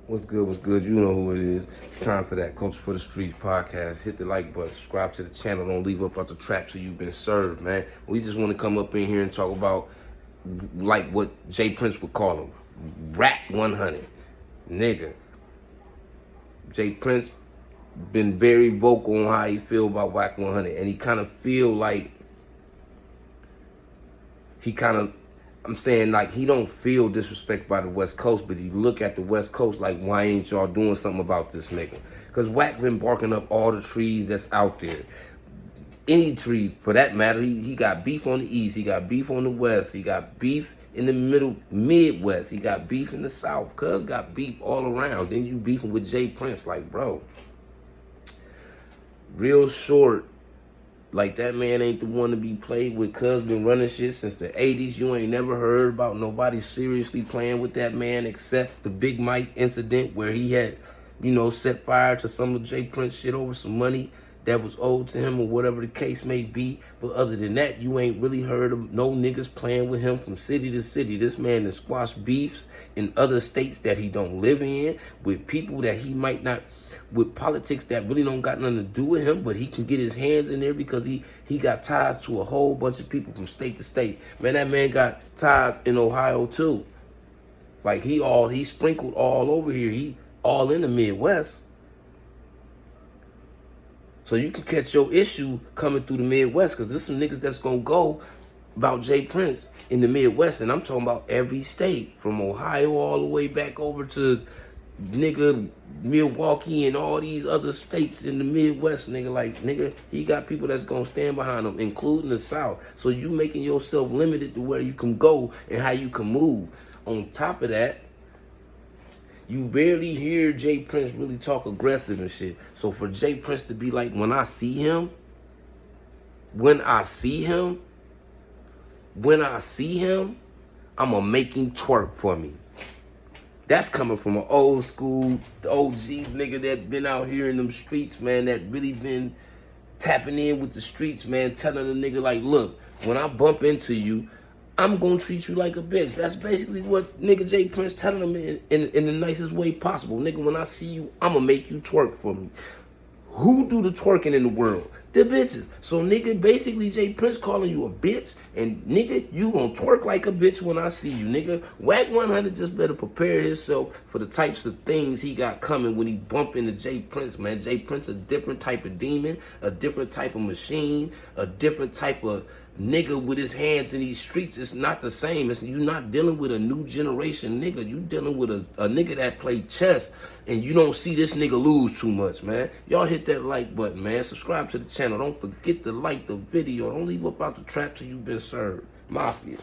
What's good, what's good? You know who it is. It's time for that Culture for the Streets podcast. Hit the like button, subscribe to the channel. Don't leave up out the trap till you've been served, man. We just want to come up in here and talk about, like what Jay Prince would call him, Wack100. Nigga. Jay Prince been very vocal on how he feel about Wack100. And he kind of feel like, I'm saying, like, he don't feel disrespect by the West Coast, but he look at the West Coast like, why ain't y'all doing something about this nigga? Because Wack been barking up all the trees that's out there. Any tree, for that matter. He got beef on the East. He got beef on the West. He got beef in the middle, Midwest. He got beef in the South. Cuz got beef all around. Then you beefing with Jay Prince. Like, bro, real short. Like, that man ain't the one to be played with. Cuz been running shit since the 80s. You ain't never heard about nobody seriously playing with that man except the Big Mike incident where he had, set fire to some of Jay Prince shit over some money that was owed to him or whatever the case may be. But other than that, you ain't really heard of no niggas playing with him from city to city. This man has squashed beefs in other states that he don't live in, with people that he might not, with politics that really don't got nothing to do with him, but he can get his hands in there because he got ties to a whole bunch of people from state to state. Man, that man got ties in Ohio too. Like, he sprinkled all over here. He all in the Midwest. So you can catch your issue coming through the Midwest, because there's some niggas that's gonna go about Jay Prince in the Midwest, and I'm talking about every state, from Ohio all the way back over to Milwaukee and all these other states in the Midwest, nigga. Like, nigga, he got people that's gonna stand behind him, including the South. So you making yourself limited to where you can go and how you can move. On top of that, you barely hear Jay Prince really talk aggressive and shit. So for Jay Prince to be like, when I see him, I'ma make him twerk for me. That's coming from an old school, OG nigga that been out here in them streets, man, that really been tapping in with the streets, man, telling the nigga, like, look, when I bump into you, I'm gonna treat you like a bitch. That's basically what nigga Jay Prince telling him in the nicest way possible. Nigga, when I see you, I'ma make you twerk for me. Who do the twerking in the world? The bitches. So, nigga, basically Jay Prince calling you a bitch, and nigga, you gonna twerk like a bitch when I see you, nigga. Wack100 just better prepare himself for the types of things he got coming when he bump into Jay Prince, man. Jay Prince a different type of demon, a different type of machine, a different type of nigga with his hands in these streets. It's not the same. You're not dealing with a new generation nigga. You dealing with a nigga that played chess, and you don't see this nigga lose too much, man. Y'all hit that like button, man. Subscribe to the channel. Don't forget to like the video. Don't leave up out the trap till you've been served. Mafia.